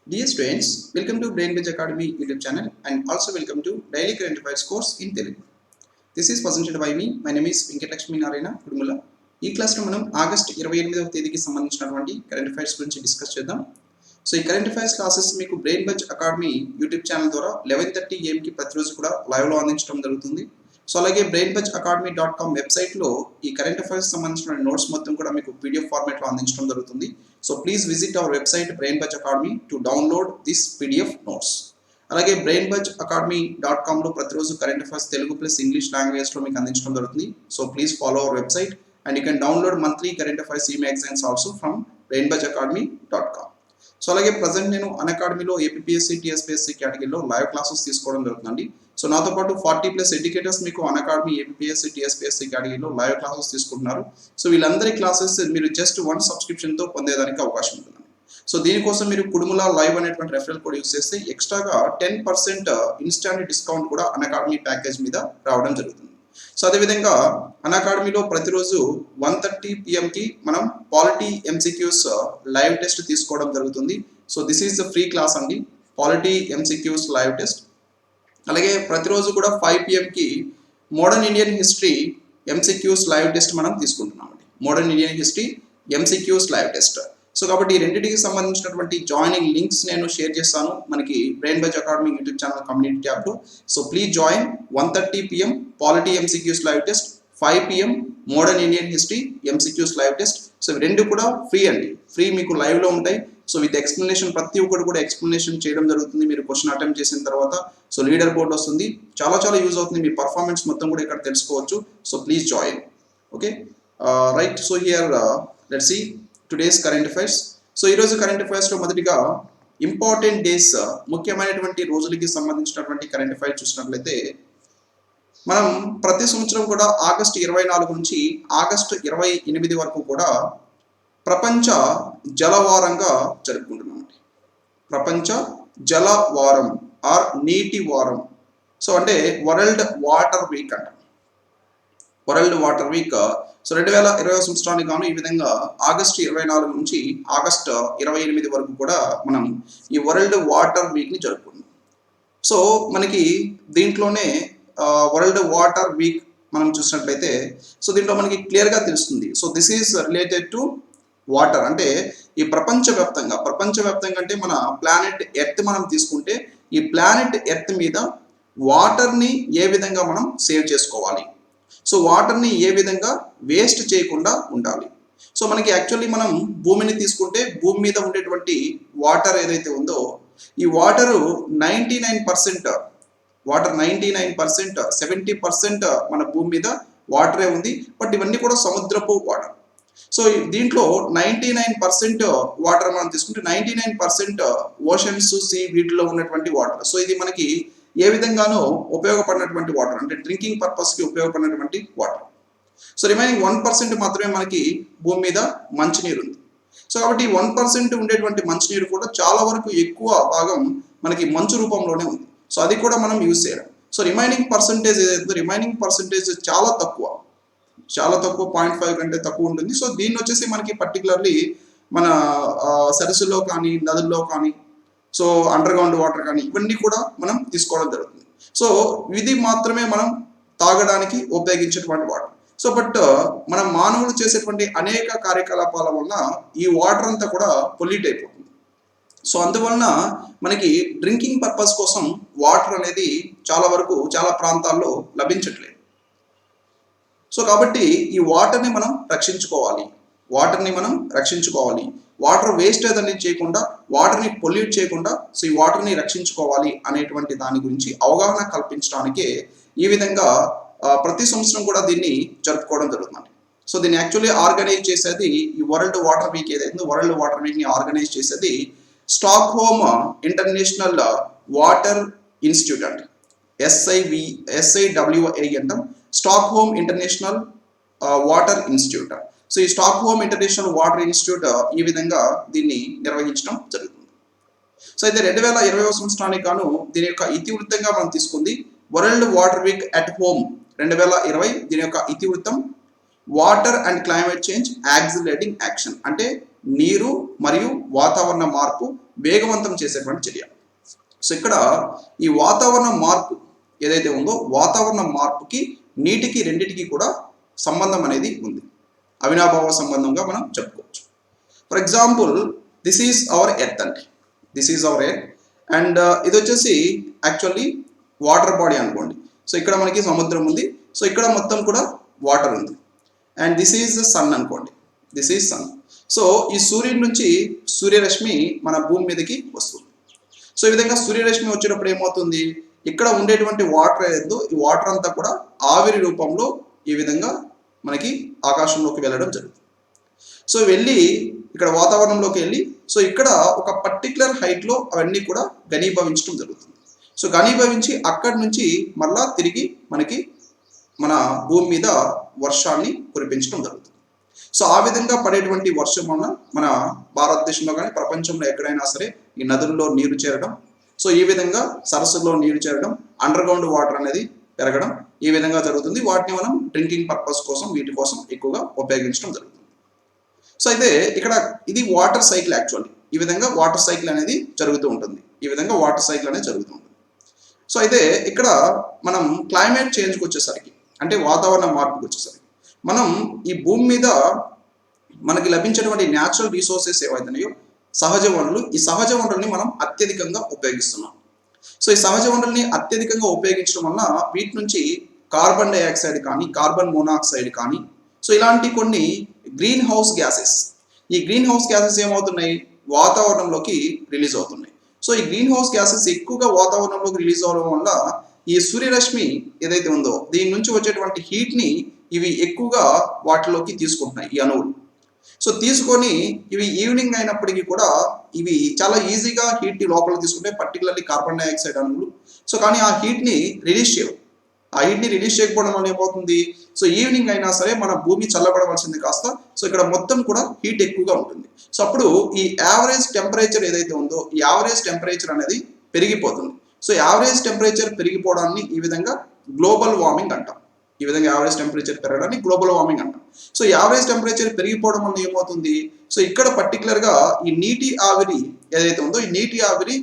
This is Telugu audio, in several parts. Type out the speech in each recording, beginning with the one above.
Dear students, welcome to Brain Bridge Academy YouTube channel and also welcome to Daily Current Affairs course in Telugu. This is presented by me. My name is Venkatlakshmi Narayana Kudumula. ఈ క్లాస్లో మనం ఆగస్ట్ 28వ తేదీకి సంబంధించినటువంటి కరెంట్ అఫైర్స్ గురించి డిస్కస్ చేద్దాం. సో ఈ కరెంట్ అఫైర్స్ క్లాసెస్ మీకు brain Buzz Academy YouTube channel ద్వారా 11:30 AM ప్రతిరోజు కూడా లైవ్లో అందించడం జరుగుతుంది. సో అలాగే brainbudgeacademy.com వెబ్సైట్లో ఈ కరెంట్ అఫైర్స్ సంబంధించిన నోట్స్ మొత్తం కూడా మీకు పీడిఎఫ్ ఫార్మాట్లో అందించడం జరుగుతుంది. So please visit our website brainbudge academy to download this PDF notes. అలాగే brainbudgeacademy.com లో ప్రతిరోజు current affairs Telugu plus English లాంగ్వేజ్లో మీకు అందించడం జరుగుతుంది. So please follow our website and you can download monthly current affairs e-magazines also from brainbudgeacademy.com. So అలాగే ప్రజెంట్ నేను అన్అకాడమీలో ఏపీఎస్సీ టీఎస్పీఎస్సీ కేటగిరీలో లైవ్ క్లాసెస్ తీసుకోవడం జరుగుతుందండి. సో నాతో పాటు 40+ ఎడ్యుకేటర్స్ మీకు అన్అకాడమీ ఏపీఎస్సీ టీఎస్పీఎస్సీ కేటగిరీలో లైవ్ క్లాసెస్ తీసుకుంటున్నారు. సో వీళ్ళందరి క్లాసెస్ మీరు జస్ట్ 1 సబ్స్క్రిప్షన్తో పొందేదానికి అవకాశం ఉంటుందండి. సో దీనికోసం మీరు కుడుముల లైవ్ అనేటువంటి రెఫరల్ కోడ్ యూస్ చేస్తే ఎక్స్ట్రాగా 10% ఇన్స్టాంట్ డిస్కౌంట్ కూడా అన్అకాడమీ ప్యాకేజ్ మీద రావడం జరుగుతుంది. సో అదేవిధంగా అన్అకాడమీలో ప్రతిరోజు 1:30 PM మనం పాలిటీ ఎంసీక్యూస్ లైవ్ టెస్ట్ తీసుకోవడం జరుగుతుంది. So this is the free class అండి, పాలిటీ ఎంసీక్యూస్ లైవ్ టెస్ట్. అలాగే ప్రతిరోజు కూడా 5 PM modern Indian history MCQs live test మనం తీసుకుంటున్నామండి. Modern Indian history MCQs live test. So కాబట్టి ఈ రెండింటికి సంబంధించినటువంటి జాయినింగ్ లింక్స్ నేను షేర్ చేస్తాను మనకి Brain Buzz Academy YouTube channel community ట్యాబ్లో. So please join 1:30 PM polity MCQs live test, 5 PM modern Indian history MCQs live test. So ఇవి రెండు కూడా ఫ్రీ అండి, ఫ్రీ మీకు లైవ్లో ఉంటాయి. సో విత్ ఎక్స్ప్లెనేషన్, ప్రతి ఒక్కటి కూడా ఎక్స్ప్లెనేషన్ చేయడం జరుగుతుంది. మీరు క్వశ్చన్ అటెంప్ట్ చేసిన తర్వాత సో లీడర్ బోర్డ్ వస్తుంది, చాలా యూజ్ అవుతుంది. మీ పర్ఫార్మెన్స్ మొత్తం కూడా ఇక్కడ తెలుసుకోవచ్చు. So please join. Okay right. So here let's see today's current affairs. So ఈరోజు కరెంట్ అఫైర్స్లో మొదటిగా ఇంపార్టెంట్ డేస్, ముఖ్యమైనటువంటి రోజులకి సంబంధించినటువంటి కరెంట్ అఫైర్స్ చూసినట్లయితే మనం ప్రతి సంవత్సరం కూడా ఆగస్టు 24 నుంచి ఆగస్టు 28 వరకు కూడా ప్రపంచ జల వారంగా జరుపుకుంటున్నాం. ప్రపంచ జల వారం ఆర్ నీటి వారం. సో అంటే వరల్డ్ వాటర్ వీక్ అంట, వరల్డ్ వాటర్ వీక్. సో 2020 సంవత్సరానికి గాను ఈ విధంగా ఆగస్టు 24 నుంచి ఆగస్టు 28 వరకు కూడా మనం ఈ వరల్డ్ వాటర్ వీక్ని జరుపుకుంటాం. సో మనకి దీంట్లోనే వరల్డ్ వాటర్ వీక్ మనం చూసినట్లయితే సో దీంట్లో మనకి క్లియర్గా తెలుస్తుంది. So this is related to water. అంటే ఈ ప్రపంచవ్యాప్తంగా అంటే మన ప్లానెట్ ఎర్త్ మనం తీసుకుంటే ఈ ప్లానెట్ ఎర్త్ మీద వాటర్ని ఏ విధంగా మనం సేవ్ చేసుకోవాలి, సో వాటర్ని ఏ విధంగా వేస్ట్ చేయకుండా ఉండాలి. సో మనకి యాక్చువల్లీ మనం భూమిని తీసుకుంటే భూమి మీద ఉండేటువంటి వాటర్ ఏదైతే ఉందో ఈ వాటరు 99%, వాటర్ 99%, 70% మన భూమి మీద వాటరే ఉంది. బట్ ఇవన్నీ కూడా సముద్రపు వాటర్. సో దీంట్లో 99% వాటర్ మనం తీసుకుంటే 99% ఓషన్స్, సీ, వీటిలో ఉన్నటువంటి వాటర్. సో ఇది మనకి ఏ విధంగానో ఉపయోగపడినటువంటి వాటర్, అంటే డ్రింకింగ్ పర్పస్కి ఉపయోగపడినటువంటి వాటర్. సో రిమైనింగ్ 1% మాత్రమే మనకి భూమి మీద మంచినీరు ఉంది. సో కాబట్టి 1% ఉండేటువంటి మంచినీరు కూడా చాలా వరకు ఎక్కువ భాగం మనకి మంచు రూపంలోనే ఉంది. సో అది కూడా మనం యూజ్ చేయడం. సో రిమైనింగ్ పర్సంటేజ్ ఏదైతే రిమైనింగ్ పర్సంటేజ్ చాలా తక్కువ 0.5 కంటే తక్కువ ఉంటుంది. సో దీన్ని వచ్చేసి మనకి పర్టికులర్లీ మన సరస్సులో కానీ నదుల్లో కానీ సో అండర్ గ్రౌండ్ వాటర్ కానీ ఇవన్నీ కూడా మనం తీసుకోవడం జరుగుతుంది. సో ఇది మాత్రమే మనం తాగడానికి ఉపయోగించేటువంటి వాటర్. సో బట్ మనం మానవులు చేసేటువంటి అనేక కార్యకలాపాల వలన ఈ వాటర్ అంతా కూడా పొల్యూట్ అయిపోతుంది. సో అందువలన మనకి డ్రింకింగ్ పర్పస్ కోసం వాటర్ అనేది చాలా వరకు చాలా ప్రాంతాల్లో లభించట్లేదు. సో కాబట్టి ఈ వాటర్ని మనం రక్షించుకోవాలి, వాటర్ వేస్టేజ్ అనేది చేయకుండా, వాటర్ని పొల్యూట్ చేయకుండా సో ఈ వాటర్ని రక్షించుకోవాలి అనేటువంటి దాని గురించి అవగాహన కల్పించడానికే ఈ విధంగా ప్రతి సంవత్సరం కూడా దీన్ని జరుపుకోవడం జరుగుతుంది. సో దీన్ని యాక్చువల్లీ ఆర్గనైజ్ చేసేది ఈ వరల్డ్ వాటర్ వీక్ ఏదైతే వరల్డ్ వాటర్ వీక్ని ఆర్గనైజ్ చేసేది స్టాక్హోమ్ ఇంటర్నేషనల్ వాటర్ ఇన్స్టిట్యూట్ అండి, SIWA అంటాం, Stockholm international water institute. So ఈ స్టాక్హోమ్ ఇంటర్నేషనల్ వాటర్ ఇన్స్టిట్యూట్ ఈ విధంగా దీన్ని నిర్వహించడం జరుగుతుంది. సో అయితే 2020 సంవత్సరానికి గాను దీని యొక్క ఇతివృత్తంగా మనం తీసుకుంది World Water Week at home 2020. దీని యొక్క ఇతివృత్తం water and climate change accelerating action, అంటే నీరు మరియు వాతావరణ మార్పు వేగవంతం చేసేటువంటి చర్య. సో ఇక్కడ ఈ వాతావరణ మార్పు ఏదైతే ఉందో వాతావరణ మార్పుకి నీటికి రెండిటికి కూడా సంబంధం అనేది ఉంది, అవినాభావ సంబంధంగా మనం చెప్పుకోవచ్చు. For example this is our earth అండి, this is our earth and ఇది వచ్చేసి యాక్చువల్లీ వాటర్ బాడీ అనుకోండి. సో ఇక్కడ మనకి సముద్రం ఉంది, సో ఇక్కడ మొత్తం కూడా వాటర్ ఉంది and this is the sun అనుకోండి, దిస్ ఈజ్ సన్. సో ఈ సూర్యుడి నుంచి సూర్యరశ్మి మన భూమి మీదకి వస్తుంది. సో ఈ విధంగా సూర్యరశ్మి వచ్చేటప్పుడు ఏమవుతుంది, ఇక్కడ ఉండేటువంటి వాటర్ ఏదో ఈ వాటర్ అంతా కూడా ఆవిరి రూపంలో ఈ విధంగా మనకి ఆకాశంలోకి వెళ్ళడం జరుగుతుంది. సో వెళ్ళి ఇక్కడ వాతావరణంలోకి వెళ్ళి సో ఇక్కడ ఒక పర్టికులర్ హైట్లో అవన్నీ కూడా ఘనీభవించడం జరుగుతుంది. సో ఘనీభవించి అక్కడి నుంచి మళ్ళా తిరిగి మనకి మన భూమి మీద వర్షాన్ని కురిపించడం జరుగుతుంది. సో ఆ విధంగా పడేటువంటి వర్షం వలన మన భారతదేశంలో కానీ ప్రపంచంలో ఎక్కడైనా సరే ఈ నదుల్లో నీరు చేరడం, సో ఈ విధంగా సరస్సుల్లో నీరు చేరడం, అండర్ గ్రౌండ్ వాటర్ అనేది పెరగడం ఈ విధంగా జరుగుతుంది. వాటిని మనం డ్రింకింగ్ పర్పస్ కోసం వీటి కోసం ఎక్కువగా ఉపయోగించడం జరుగుతుంది. సో అయితే ఇక్కడ ఇది వాటర్ సైకిల్, యాక్చువల్లీ ఈ విధంగా వాటర్ సైకిల్ అనేది జరుగుతూ ఉంటుంది, ఈ విధంగా వాటర్ సైకిల్ అనేది జరుగుతూ ఉంటుంది. సో అయితే ఇక్కడ మనం క్లైమేట్ చేంజ్కి వచ్చేసరికి అంటే వాతావరణ మార్పుకి వచ్చేసరికి మనం ఈ భూమి మీద మనకి లభించేటువంటి న్యాచురల్ రిసోర్సెస్ ఏవైతున్నాయో సహజ వనరులు, ఈ సహజ వనరుల్ని మనం అత్యధికంగా ఉపయోగిస్తున్నాం. సో ఈ సహజ వనరుల్ని అత్యధికంగా ఉపయోగించడం వల్ల వీటి నుంచి కార్బన్ డైఆక్సైడ్ కానీ కార్బన్ మోనాక్సైడ్ కానీ సో ఇలాంటి కొన్ని గ్రీన్ హౌస్ గ్యాసెస్, ఈ గ్రీన్ హౌస్ గ్యాసెస్ ఏమవుతున్నాయి వాతావరణంలోకి రిలీజ్ అవుతున్నాయి. సో ఈ గ్రీన్ హౌస్ గ్యాసెస్ ఎక్కువగా వాతావరణంలోకి రిలీజ్ అవడం వల్ల ఈ సూర్యరశ్మి ఏదైతే ఉందో దీని నుంచి వచ్చేటువంటి హీట్ని ఇవి ఎక్కువగా వాటిలోకి తీసుకుంటున్నాయి ఈ అణువులు. సో తీసుకొని ఇవి ఈవినింగ్ అయినప్పటికీ కూడా ఇవి చాలా ఈజీగా హీట్ని లోపల తీసుకుంటే, పర్టికులర్లీ కార్బన్ డైఆక్సైడ్ అణువులు. సో కానీ ఆ హీట్ని రిలీజ్ చేయవు. ఆ హీట్ని రిలీజ్ చేయకపోవడం వల్ల ఏమవుతుంది, సో ఈవినింగ్ అయినా సరే మన భూమి చల్లబడవలసింది కాస్త సో ఇక్కడ మొత్తం కూడా హీట్ ఎక్కువగా ఉంటుంది. సో అప్పుడు ఈ యావరేజ్ టెంపరేచర్ ఏదైతే ఉందో ఈ యావరేజ్ టెంపరేచర్ అనేది పెరిగిపోతుంది. సో యావరేజ్ టెంపరేచర్ పెరిగిపోవడాన్ని ఈ విధంగా గ్లోబల్ వార్మింగ్ అంటాం. ఈ విధంగా యావరేజ్ టెంపరేచర్ పెరగడాన్ని గ్లోబల్ వార్మింగ్ అంటాం. సో యావరేజ్ టెంపరేచర్ పెరిగిపోవడం వల్ల ఏమవుతుంది, సో ఇక్కడ పర్టికులర్గా ఈ నీటి ఆవిరి ఏదైతే ఉందో ఈ నీటి ఆవిరి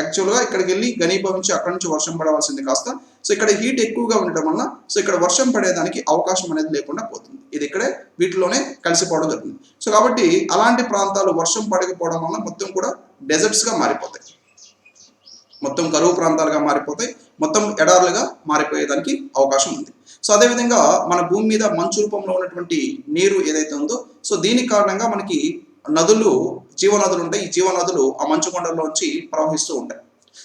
యాక్చువల్గా ఇక్కడికి వెళ్ళి ఘనీభవించి అక్కడి నుంచి వర్షం పడవలసింది కాస్త సో ఇక్కడ హీట్ ఎక్కువగా ఉండడం వల్ల సో ఇక్కడ వర్షం పడేదానికి అవకాశం అనేది లేకుండా పోతుంది. ఇది ఇక్కడే వీటిలోనే కలిసిపోవడం జరుగుతుంది. సో కాబట్టి అలాంటి ప్రాంతాలు వర్షం పడకపోవడం వల్ల మొత్తం కూడా డెజర్ట్స్గా మారిపోతాయి, మొత్తం కరువు ప్రాంతాలుగా మారిపోతాయి, మొత్తం ఎడారులుగా మారిపోయేదానికి అవకాశం ఉంది. సో అదేవిధంగా మన భూమి మీద మంచు రూపంలో ఉన్నటువంటి నీరు ఏదైతే ఉందో సో దీనికి కారణంగా మనకి నదులు, జీవనదులు ఉంటాయి. ఈ జీవనదులు ఆ మంచు కొండల్లోంచి ప్రవహిస్తూ ఉంటాయి.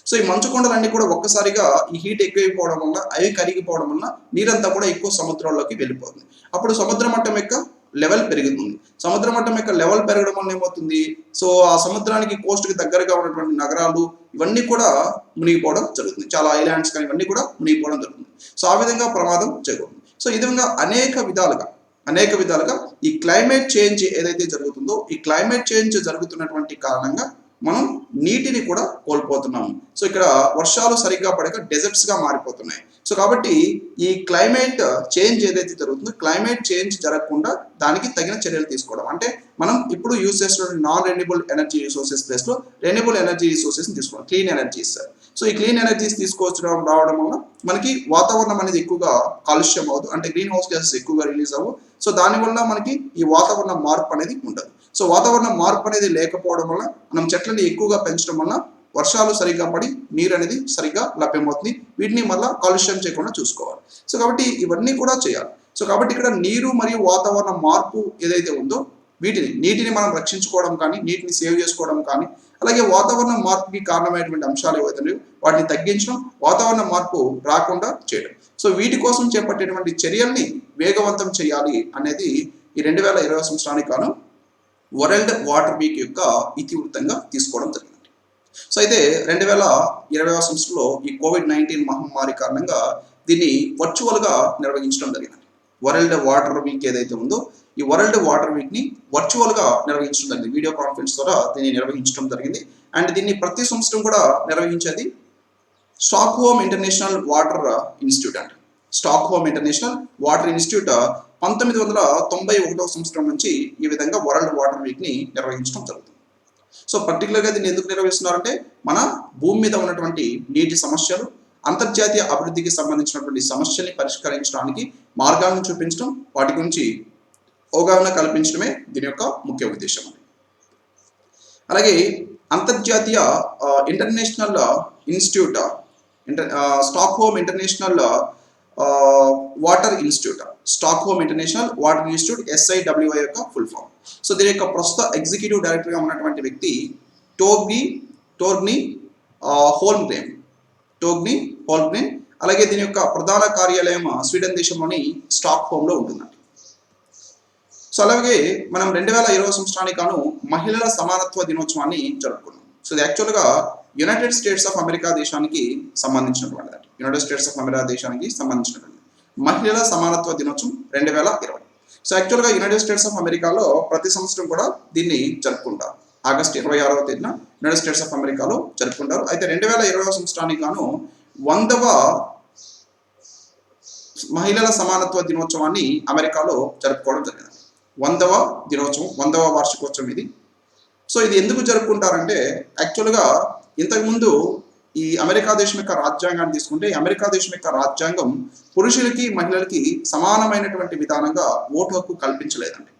సో ఈ మంచు కొండలన్నీ కూడా ఒక్కసారిగా ఈ హీట్ ఎక్కువైపోవడం వల్ల అవి కరిగిపోవడం వల్ల నీరంతా కూడా ఎక్కువ సముద్రంలోకి వెళ్ళిపోతుంది. అప్పుడు సముద్ర మట్టం యొక్క లెవెల్ పెరుగుతుంది. సముద్ర మట్టం యొక్క లెవెల్ పెరగడం వల్ల ఏమవుతుంది, సో ఆ సముద్రానికి కోస్ట్కి దగ్గరగా ఉన్నటువంటి నగరాలు ఇవన్నీ కూడా మునిగిపోవడం జరుగుతుంది. చాలా ఐలాండ్స్ కానీ ఇవన్నీ కూడా మునిగిపోవడం జరుగుతుంది. సో ఆ విధంగా ప్రమాదం జరుగుతుంది. సో ఈ విధంగా అనేక విధాలుగా ఈ క్లైమేట్ చేంజ్ ఏదైతే జరుగుతుందో ఈ క్లైమేట్ చేంజ్ జరుగుతున్నటువంటి కారణంగా మనం నీటిని కూడా కోల్పోతున్నాము. సో ఇక్కడ వర్షాలు సరిగ్గా పడక డెజర్ట్స్గా మారిపోతున్నాయి. సో కాబట్టి ఈ క్లైమేట్ చేంజ్ ఏదైతే జరుగుతుందో క్లైమేట్ చేంజ్ జరగకుండా దానికి తగిన చర్యలు తీసుకోవడం అంటే మనం ఇప్పుడు యూజ్ చేస్తున్న నాన్ రెన్యూబుల్ ఎనర్జీ రిసోర్సెస్ ప్లేస్లో రెన్యూబుల్ ఎనర్జీ రిసోర్సెస్ని తీసుకోవడం, క్లీన్ ఎనర్జీస్. సో ఈ క్లీన్ ఎనర్జీస్ తీసుకొచ్చడం రావడం వల్ల మనకి వాతావరణం అనేది ఎక్కువగా కాలుష్యం అవ్వదు, అంటే గ్రీన్ హౌస్ గ్యాసెస్ ఎక్కువగా రిలీజ్ అవ్వవు. సో దానివల్ల మనకి ఈ వాతావరణ మార్పు అనేది ఉండదు. సో వాతావరణ మార్పు అనేది లేకపోవడం వల్ల మనం చెట్లని ఎక్కువగా పెంచడం వల్ల వర్షాలు సరిగ్గా పడి నీరు అనేది సరిగ్గా లభ్యమవుతుంది. వీటిని మళ్ళీ కాలుష్యం చేయకుండా చూసుకోవాలి. సో కాబట్టి ఇవన్నీ కూడా చేయాలి. సో కాబట్టి ఇక్కడ నీరు మరియు వాతావరణ మార్పు ఏదైతే ఉందో నీటిని మనం రక్షించుకోవడం కానీ నీటిని సేవ్ చేసుకోవడం కానీ అలాగే వాతావరణ మార్పుకి కారణమైనటువంటి అంశాలు ఏవైతున్నాయో వాటిని తగ్గించడం, వాతావరణ మార్పు రాకుండా చేయడం. సో వీటి కోసం చేపట్టేటువంటి చర్యల్ని వేగవంతం చేయాలి అనేది ఈ 2020 సంవత్సరానికి గాను వరల్డ్ వాటర్ వీక్ యొక్క ఇతివృత్తంగా తీసుకోవడం జరిగింది. సో అయితే 2020 సంవత్సరంలో ఈ COVID-19 మహమ్మారి కారణంగా దీన్ని వర్చువల్గా నిర్వహించడం జరిగింది. వరల్డ్ వాటర్ వీక్ ఏదైతే ఉందో ఈ వరల్డ్ వాటర్ వీక్ని వర్చువల్గా నిర్వహించడం జరిగింది. వీడియో కాన్ఫరెన్స్ ద్వారా దీన్ని నిర్వహించడం జరిగింది. అండ్ దీన్ని ప్రతి సంవత్సరం కూడా నిర్వహించేది స్టాక్హోమ్ ఇంటర్నేషనల్ వాటర్ ఇన్స్టిట్యూట్ అంట. స్టాక్హోమ్ ఇంటర్నేషనల్ వాటర్ ఇన్స్టిట్యూట్ 1991 సంవత్సరం నుంచి ఈ విధంగా వరల్డ్ వాటర్ వీక్ని నిర్వహించడం జరుగుతుంది. సో పర్టికులర్గా దీన్ని ఎందుకు నిర్వహిస్తున్నారంటే మన భూమి మీద ఉన్నటువంటి నీటి సమస్యలు, అంతర్జాతీయ అభివృద్ధికి సంబంధించినటువంటి సమస్యల్ని పరిష్కరించడానికి మార్గాలను చూపించడం, వాటి గురించి అవగాహన కల్పించడమే దీని యొక్క ముఖ్య ఉద్దేశం. అలాగే అంతర్జాతీయ international institute Stockholm international water institute, Stockholm international water institute SIWI యొక్క ఫుల్ ఫామ్. సో దీని యొక్క ప్రస్తుత ఎగ్జిక్యూటివ్ డైరెక్టర్గా ఉన్నటువంటి వ్యక్తి టోర్గ్నీ హోల్మ్గ్రెన్. అలాగే దీని యొక్క ప్రధాన కార్యాలయం స్వీడన్ దేశంలోని స్టాక్హోమ్లో ఉంటుందండి. సో అలాగే మనం 2020 సంవత్సరానికి గాను మహిళల సమానత్వ దినోత్సవాన్ని జరుపుకున్నాం. సో ఇది యాక్చువల్గా యునైటెడ్ స్టేట్స్ ఆఫ్ అమెరికా దేశానికి సంబంధించినటువంటిది. మహిళల సమానత్వ దినోత్సవం 2020. సో యాక్చువల్గా యునైటెడ్ స్టేట్స్ ఆఫ్ అమెరికాలో ప్రతి సంవత్సరం కూడా దీన్ని జరుపుకుంటారు. ఆగస్టు 26వ తేదీన యునైటెడ్ స్టేట్స్ ఆఫ్ అమెరికాలో జరుపుకుంటారు. అయితే 2020 సంవత్సరానికి గాను 100వ మహిళల సమానత్వ దినోత్సవాన్ని అమెరికాలో జరుపుకోవడం జరిగింది. 100వ దినోత్సవం, 100వ వార్షికోత్సవం ఇది. సో ఇది ఎందుకు జరుపుకుంటారంటే యాక్చువల్గా ఇంతకుముందు ఈ అమెరికా దేశం యొక్క రాజ్యాంగాన్ని తీసుకుంటే అమెరికా దేశం యొక్క రాజ్యాంగం పురుషులకి మహిళలకి సమానమైనటువంటి విధానంగా ఓటు హక్కు కల్పించలేదండి.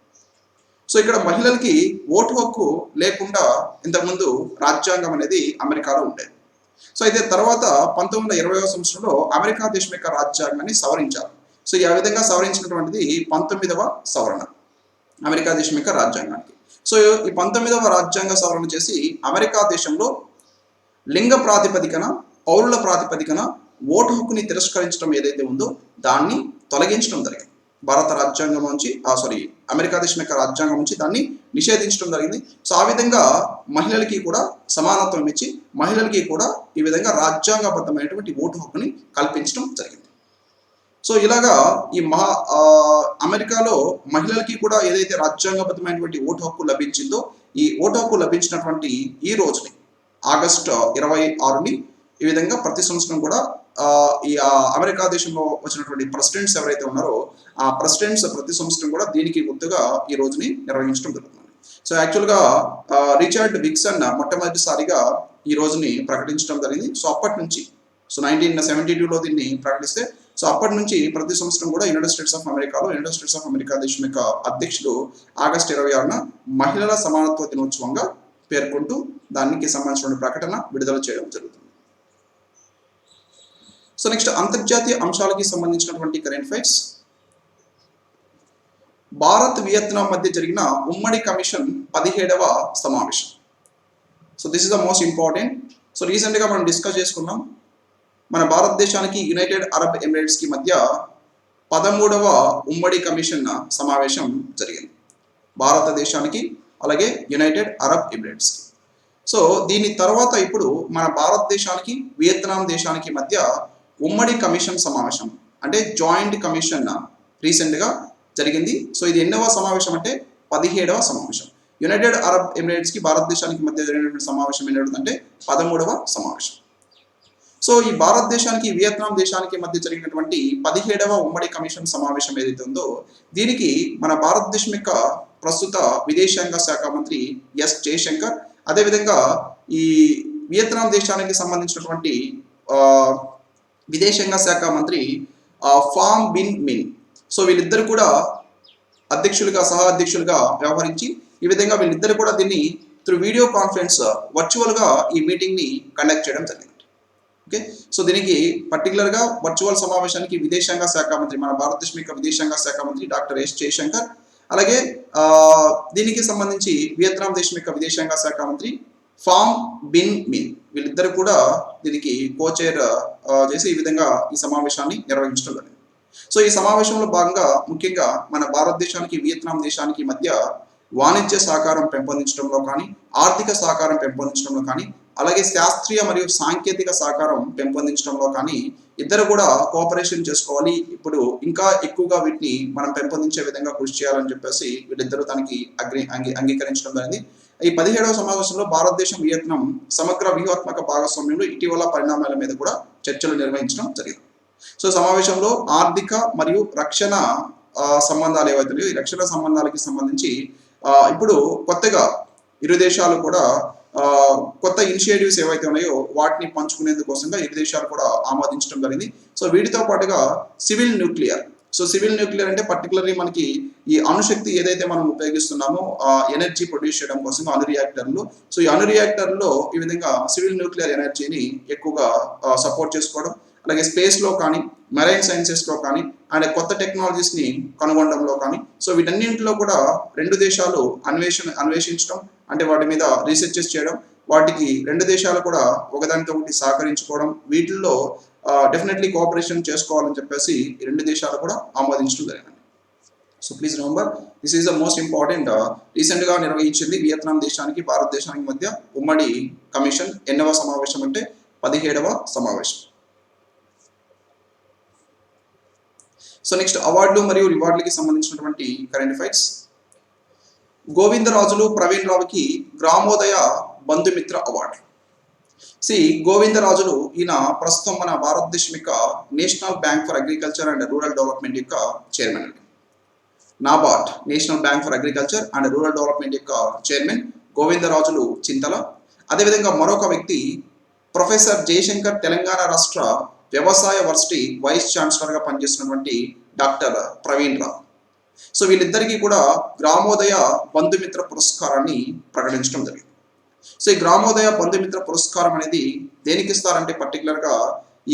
సో ఇక్కడ మహిళలకి ఓటు హక్కు లేకుండా ఇంతకుముందు రాజ్యాంగం అనేది అమెరికాలో ఉండేది. సో అయితే తర్వాత 1920వ సంవత్సరంలో అమెరికా దేశం యొక్క రాజ్యాంగాన్ని సవరించారు. సో ఈ విధంగా సవరించినటువంటిది 19వ సవరణ అమెరికా దేశం యొక్క రాజ్యాంగానికి. సో ఈ 19వ రాజ్యాంగ సవరణ చేసి అమెరికా దేశంలో లింగ ప్రాతిపదికన, పౌరుల ప్రాతిపదికన ఓటు హక్కుని తిరస్కరించడం ఏదైతే ఉందో దాన్ని తొలగించడం జరిగింది. భారత రాజ్యాంగం నుంచి అమెరికా దేశం యొక్క రాజ్యాంగం నుంచి దాన్ని నిషేధించడం జరిగింది. సో ఆ విధంగా మహిళలకి కూడా సమానత్వం ఇచ్చి మహిళలకి కూడా ఈ విధంగా రాజ్యాంగబద్ధమైనటువంటి ఓటు హక్కుని కల్పించడం జరిగింది. సో ఇలాగా ఈ అమెరికాలో మహిళలకి కూడా ఏదైతే రాజ్యాంగబద్ధమైనటువంటి ఓటు హక్కు లభించిందో ఈ ఓటు హక్కు లభించినటువంటి ఈ రోజుని ఆగస్టు 26ని ఈ విధంగా ప్రతి సంవత్సరం కూడా ఈ అమెరికా దేశంలో వచ్చినటువంటి ప్రెసిడెంట్స్ ఎవరైతే ఉన్నారో ఆ ప్రెసిడెంట్స్ ప్రతి సంవత్సరం కూడా దీనికి గుర్తుగా ఈ రోజుని నిర్వహించడం జరుగుతుంది. సో యాక్చువల్గా రిచర్డ్ విక్సన్ మొట్టమొదటిసారిగా ఈ రోజుని ప్రకటించడం జరిగింది. సో అప్పటి నుంచి 1972లో దీన్ని ప్రకటిస్తే సో అప్పటి నుంచి ప్రతి సంవత్సరం కూడా యునైటెడ్ స్టేట్స్ ఆఫ్ అమెరికా దేశం యొక్క అధ్యక్షుడు ఆగస్టు 26న మహిళల సమానత్వ దినోత్సవంగా పేర్కొంటూ దానికి సంబంధించిన ప్రకటన విడుదల చేయడం జరుగుతుంది. సో నెక్స్ట్ అంతర్జాతీయ అంశాలకి సంబంధించినటువంటి కరెంట్ ఫైట్స్. భారత్ వియత్నాం మధ్య జరిగిన ఉమ్మడి కమిషన్ 17వ సమావేశం. So this is the most important. So రీసెంట్గా మనం డిస్కస్ చేసుకున్నాం, మన భారతదేశానికి యునైటెడ్ అరబ్ ఎమిరేట్స్కి మధ్య 13వ ఉమ్మడి కమిషన్ సమావేశం జరిగింది. భారతదేశానికి అలాగే యునైటెడ్ అరబ్ ఎమిరేట్స్కి. సో దీని తర్వాత ఇప్పుడు మన భారతదేశానికి వియత్నాం దేశానికి మధ్య ఉమ్మడి కమిషన్ సమావేశం అంటే జాయింట్ కమిషన్ రీసెంట్గా జరిగింది. సో ఇది ఎన్నవ సమావేశం అంటే 17వ సమావేశం. యునైటెడ్ అరబ్ ఎమిరేట్స్కి భారతదేశానికి మధ్య జరిగినటువంటి సమావేశం ఏంటంటే 13వ సమావేశం. సో ఈ భారతదేశానికి వియత్నాం దేశానికి మధ్య జరిగినటువంటి 17వ ఉమ్మడి కమిషన్ సమావేశం ఏదైతే ఉందో దీనికి మన భారతదేశం యొక్క ప్రస్తుత విదేశాంగ శాఖ మంత్రి ఎస్ జయశంకర్, అదేవిధంగా ఈ వియత్నాం దేశానికి సంబంధించినటువంటి విదేశాంగ శాఖ మంత్రి ఫామ్ బిన్ మిన్. సో వీళ్ళిద్దరు కూడా సహా అధ్యక్షులుగా వ్యవహరించి ఈ విధంగా వీళ్ళిద్దరు కూడా దీన్ని త్రూ వీడియో కాన్ఫరెన్స్ వర్చువల్గా ఈ మీటింగ్ని కండక్ట్ చేయడం జరిగింది. ఓకే, సో దీనికి పర్టికులర్గా వర్చువల్ సమావేశానికి విదేశాంగ శాఖ మంత్రి, మన భారతదేశం యొక్క విదేశాంగ శాఖ మంత్రి డాక్టర్ ఎస్ జయశంకర్, అలాగే దీనికి సంబంధించి వియత్నాం దేశం యొక్క విదేశాంగ శాఖ మంత్రి ఫామ్ బిన్ మిన్ వీళ్ళిద్దరు కూడా దీనికి కోచైర్ చేసి ఈ విధంగా ఈ సమావేశాన్ని నిర్వహించడం జరిగింది. సో ఈ సమావేశంలో భాగంగా ముఖ్యంగా మన భారతదేశానికి వియత్నాం దేశానికి మధ్య వాణిజ్య సహకారం పెంపొందించడంలో కానీ, ఆర్థిక సహకారం పెంపొందించడంలో కానీ, అలాగే శాస్త్రీయ మరియు సాంకేతిక సహకారం పెంపొందించడంలో కానీ ఇద్దరు కూడా కోఆపరేషన్ చేసుకోవాలి, ఇప్పుడు ఇంకా ఎక్కువగా వీటిని మనం పెంపొందించే విధంగా కృషి చేయాలని చెప్పేసి వీళ్ళిద్దరూ దానికి అంగీకరించడం జరిగింది. ఈ 17వ సమావేశంలో భారతదేశం వియత్నాం సమగ్ర వ్యూహాత్మక భాగస్వామ్యంలో ఇటీవల పరిణామాల మీద కూడా చర్చలు నిర్వహించడం జరిగింది. సో సమావేశంలో ఆర్థిక మరియు రక్షణ సంబంధాలు ఏవైతున్నాయో ఈ రక్షణ సంబంధాలకి సంబంధించి ఇప్పుడు కొత్తగా ఇరు దేశాలు కూడా కొత్త ఇనిషియేటివ్స్ ఏవైతే ఉన్నాయో వాటిని పంచుకునేందుకోసంగా ఇరు దేశాలు కూడా ఆమోదించడం జరిగింది. సో వీటితో పాటుగా civil nuclear. So civil nuclear అంటే పర్టికులర్లీ మనకి ఈ అణుశక్తి ఏదైతే మనం ఉపయోగిస్తున్నామో ఎనర్జీ ప్రొడ్యూస్ చేయడం కోసం అణు రియాక్టర్లు. సో ఈ అణు రియాక్టర్లో ఈ విధంగా సివిల్ న్యూక్లియర్ ఎనర్జీని ఎక్కువగా సపోర్ట్ చేసుకోవడం, అలాగే స్పేస్లో కానీ మెరైన్ సైన్సెస్లో కానీ అండ్ కొత్త టెక్నాలజీస్ని కనుగొనడంలో కానీ, సో వీటన్నింటిలో కూడా రెండు దేశాలు అన్వేషించడం, అంటే వాటి మీద రీసెర్చెస్ చేయడం, వాటికి రెండు దేశాలు కూడా ఒకదానితో ఒకటి సహకరించుకోవడం, వీటిల్లో డెఫినెట్లీ కోఆపరేషన్ చేసుకోవాలని చెప్పేసి ఈ రెండు దేశాలు కూడా ఆమోదించడం జరిగింది. So please remember this is the most important. రీసెంట్గా నిర్వహించింది వియత్నాం దేశానికి భారతదేశానికి మధ్య ఉమ్మడి కమిషన్. ఎన్నవ సమావేశం అంటే 17వ సమావేశం. సో నెక్స్ట్ అవార్డులు మరియు రివార్డులకి సంబంధించినటువంటి కరెంట్ అఫైర్స్. గోవిందరాజులు ప్రవీణ్ రావుకి గ్రామోదయ బంధుమిత్ర అవార్డు. గోవిందరాజులు ఈయన ప్రస్తుతం మన భారతదేశం యొక్క National Bank for Agriculture and Rural Development యొక్క చైర్మన్ అండి. NABARD, National Bank for Agriculture and Rural Development యొక్క చైర్మన్ గోవిందరాజులు చింతల. అదేవిధంగా మరొక వ్యక్తి ప్రొఫెసర్ జయశంకర్, తెలంగాణ రాష్ట్ర వ్యవసాయ వర్సిటీ వైస్ ఛాన్సలర్గా పనిచేస్తున్నటువంటి డాక్టర్ ప్రవీణ్ రావు. సో వీళ్ళిద్దరికీ కూడా గ్రామోదయ బంధుమిత్ర పురస్కారాన్ని ప్రకటించడం జరిగింది. సో ఈ గ్రామోదయ బంధుమిత్ర పురస్కారం అనేది దేనికి ఇస్తారంటే పర్టికులర్గా